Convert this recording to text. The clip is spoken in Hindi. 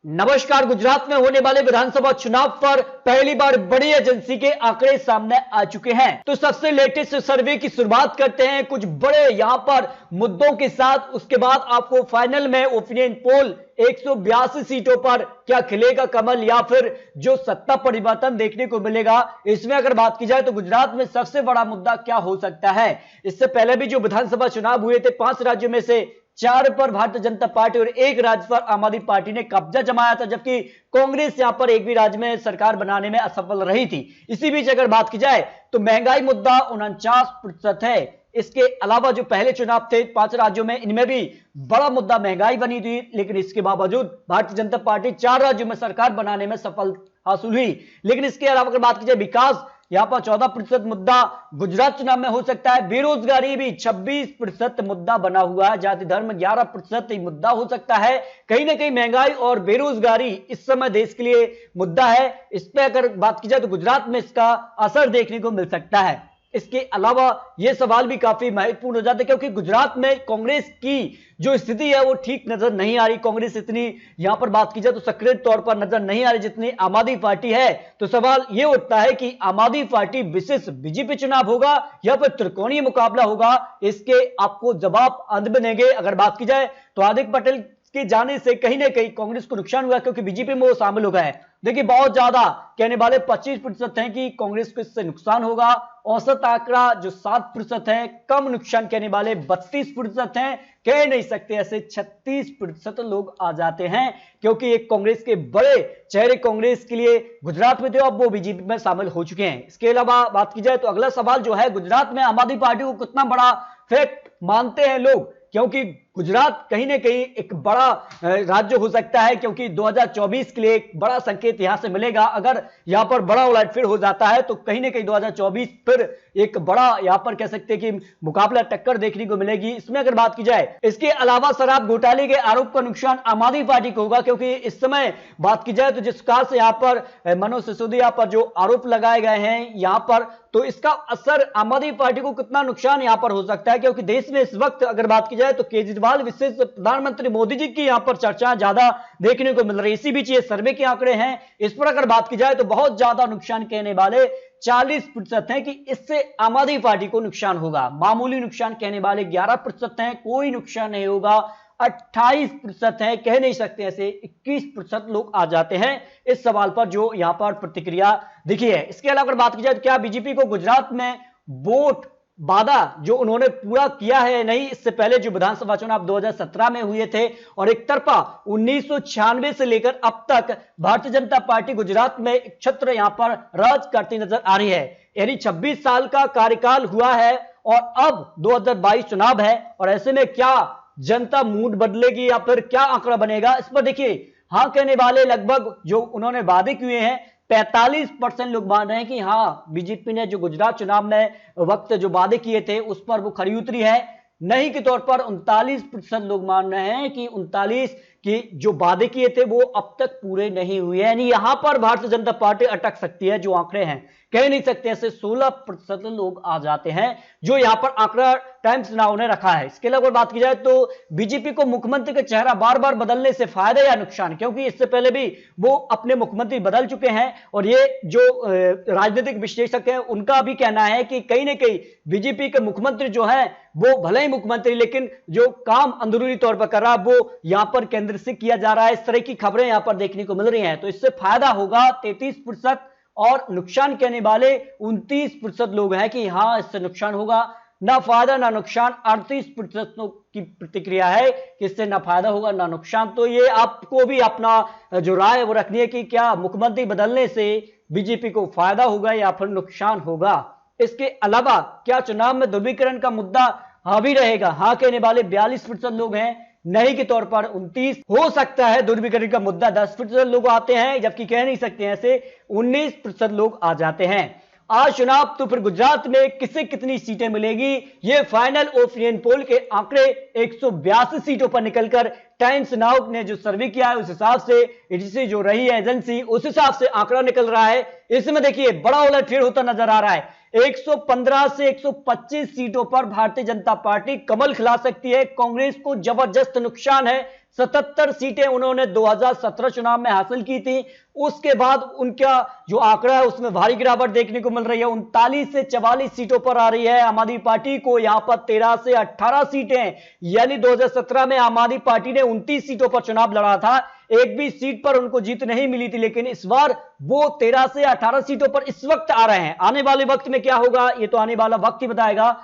नमस्कार। गुजरात में होने वाले विधानसभा चुनाव पर पहली बार बड़ी एजेंसी के आंकड़े सामने आ चुके हैं। तो सबसे लेटेस्ट सर्वे की शुरुआत करते हैं कुछ बड़े यहां पर मुद्दों के साथ। उसके बाद आपको फाइनल में ओपिनियन पोल 182 सीटों पर क्या खिलेगा कमल या फिर जो सत्ता परिवर्तन देखने को मिलेगा, इसमें अगर बात की जाए तो गुजरात में सबसे बड़ा मुद्दा क्या हो सकता है। इससे पहले भी जो विधानसभा चुनाव हुए थे 5 राज्यों में से 4 पर भारतीय जनता पार्टी और 1 राज्य पर आम आदमी पार्टी ने कब्जा जमाया था, जबकि कांग्रेस यहां पर एक भी राज्य में सरकार बनाने में असफल रही थी। इसी बीच अगर बात की जाए तो महंगाई मुद्दा 49% है। इसके अलावा जो पहले चुनाव थे 5 राज्यों में, इनमें भी बड़ा मुद्दा महंगाई बनी थी, लेकिन इसके बावजूद भारतीय जनता पार्टी 4 राज्यों में सरकार बनाने में सफल हासिल हुई। लेकिन इसके अलावा अगर बात की जाए विकास, यहां पर 14% मुद्दा गुजरात चुनाव में हो सकता है। बेरोजगारी भी 26% मुद्दा बना हुआ है। जाति धर्म 11% मुद्दा हो सकता है। कहीं ना कहीं महंगाई और बेरोजगारी इस समय देश के लिए मुद्दा है। इस पर अगर बात की जाए तो गुजरात में इसका असर देखने को मिल सकता है। इसके अलावा यह सवाल भी काफी महत्वपूर्ण हो जाता है, क्योंकि गुजरात में कांग्रेस की जो स्थिति है वो ठीक नजर नहीं आ रही। कांग्रेस इतनी यहां पर बात की जाए तो सक्रिय तौर पर नजर नहीं आ रही जितनी आम आदमी पार्टी है। तो सवाल यह उठता है कि आम आदमी पार्टी विशेष बीजेपी चुनाव होगा या फिर त्रिकोणीय मुकाबला होगा, इसके आपको जवाब अंत में देंगे। अगर बात की जाए तो हार्दिक पटेल के जाने से कहीं ना कहीं कांग्रेस को नुकसान हुआ, क्योंकि बीजेपी में वो शामिल हो गए। देखिए, बहुत ज्यादा कहने वाले 25% हैं कि कांग्रेस को इससे नुकसान होगा। औसत आंकड़ा जो 7% है, कम नुकसान कहने वाले 32% हैं। कह नहीं सकते ऐसे 36% लोग आ जाते हैं, क्योंकि एक कांग्रेस के बड़े चेहरे कांग्रेस के लिए गुजरात में थे, अब वो बीजेपी में शामिल हो चुके हैं। इसके अलावा बात की जाए तो अगला सवाल जो है, गुजरात में आम आदमी पार्टी को कितना बड़ा फैक्ट मानते हैं लोग, क्योंकि गुजरात कहीं ना कहीं एक बड़ा राज्य हो सकता है, क्योंकि 2024 के लिए एक बड़ा संकेत यहां से मिलेगा। अगर यहां पर बड़ा उलटफेर हो जाता है तो कहीं ना कहीं 2024 फिर एक बड़ा यहां पर कह सकते हैं कि मुकाबला टक्कर देखने को मिलेगी। इसमें अगर बात की जाए, इसके अलावा शराब घोटाले के आरोप का नुकसान आम आदमी पार्टी को होगा, क्योंकि इस समय बात की जाए तो जिस प्रकार से यहां पर मनोज सिसोदिया पर जो आरोप लगाए गए हैं यहां पर, तो इसका असर आम आदमी पार्टी को कितना नुकसान यहां पर हो सकता है, क्योंकि देश में इस वक्त अगर बात की जाए तो केजरीवाल विशेष प्रधानमंत्री मोदी जी की यहां पर चर्चा ज्यादा देखने को मिल रही है। इसी बीच ये सर्वे के आंकड़े हैं, इस पर अगर बात की जाए तो बहुत ज्यादा नुकसान कहने वाले 40% हैं कि इससे आम आदमी पार्टी को नुकसान होगा। मामूली नुकसान कहने वाले 11% हैं, कोई नुकसान नहीं होगा 28% है, कह नहीं सकते ऐसे 21% लोग आ जाते हैं इस सवाल पर जो यहां पर प्रतिक्रिया दिखी है। इसके अलावा अगर बात की जाए तो क्या बीजेपी को गुजरात में वोट वादा जो उन्होंने पूरा किया है नहीं। इससे पहले जो विधानसभा चुनाव 2017 में हुए थे और एक तरफा 1996 से लेकर अब तक भारतीय जनता पार्टी गुजरात में एक छत्र यहां पर राज करती नजर आ रही है। यानी 26 साल का कार्यकाल हुआ है और अब 2022 चुनाव है, और ऐसे में क्या जनता मूड बदलेगी या फिर क्या आंकड़ा बनेगा, इस पर देखिए हां कहने वाले लगभग जो उन्होंने वादे किए हैं 45% लोग मान रहे हैं कि हां बीजेपी ने जो गुजरात चुनाव में वक्त जो वादे किए थे उस पर वो खरी उतरी है। नहीं के तौर पर 39% लोग मान रहे हैं कि 39 की जो वादे किए थे वो अब तक पूरे नहीं हुए। यानी यहां पर भारतीय जनता पार्टी अटक सकती है। जो आंकड़े हैं कह नहीं सकते ऐसे 16% लोग आ जाते हैं जो यहां पर आंकड़ा टाइम्स नाउ ने रखा है। इसके अलावा बात की जाए तो बीजेपी को मुख्यमंत्री का चेहरा बार बार बदलने से फायदा या नुकसान, क्योंकि इससे पहले भी वो अपने मुख्यमंत्री बदल चुके हैं और ये जो राजनीतिक विश्लेषक हैं उनका भी कहना है कि कहीं ना कहीं बीजेपी के मुख्यमंत्री जो है वो भले ही मुख्यमंत्री, लेकिन जो काम अंदरूनी तौर पर कर रहा है वो यहां पर केंद्र से किया जा रहा है। इस तरह की खबरें यहां पर देखने को मिल रही हैं। तो इससे फायदा होगा 33% और नुकसान कहने वाले 29% लोग हैं कि हां इससे नुकसान होगा। ना फायदा ना नुकसान 38% की प्रतिक्रिया है कि इससे ना फायदा होगा ना नुकसान। तो ये आपको भी अपना जो राय है वो रखनी है कि क्या मुख्यमंत्री बदलने से बीजेपी को फायदा होगा या फिर नुकसान होगा। इसके अलावा क्या चुनाव में ध्रुवीकरण का मुद्दा हावी रहेगा, हां कहने वाले 42% लोग हैं, नहीं के तौर पर 29। हो सकता है ध्रुवीकरण का मुद्दा 10% लोग आते हैं, जबकि कह नहीं सकते ऐसे 19% लोग आ जाते हैं। आज चुनाव तो फिर गुजरात में किसे कितनी सीटें मिलेगी, ये फाइनल ओपिनियन पोल के आंकड़े 182 सीटों पर निकलकर टाइम्स नाउ ने जो सर्वे किया है उस हिसाब से, एजेंसी जो रही है एजेंसी उस हिसाब से आंकड़ा निकल रहा है। इसमें देखिए बड़ा उलटफेर होता नजर आ रहा है। 115 से 125 सीटों पर भारतीय जनता पार्टी कमल खिला सकती है। कांग्रेस को जबरदस्त नुकसान है 77 सीटें उन्होंने 2017 चुनाव में हासिल की थी। उसके बाद उनका जो आंकड़ा है उसमें भारी गिरावट देखने को मिल रही है, 39 से 44 सीटों पर आ रही है आम आदमी पार्टी को। यहां पर 13 से 18 सीटें, यानी 2017 में आम आदमी पार्टी ने 29 सीटों पर चुनाव लड़ा था, एक भी सीट पर उनको जीत नहीं मिली थी, लेकिन इस बार वो 13 से 18 सीटों पर इस वक्त आ रहे हैं। आने वाले वक्त में क्या होगा ये तो आने वाला वक्त ही बताएगा।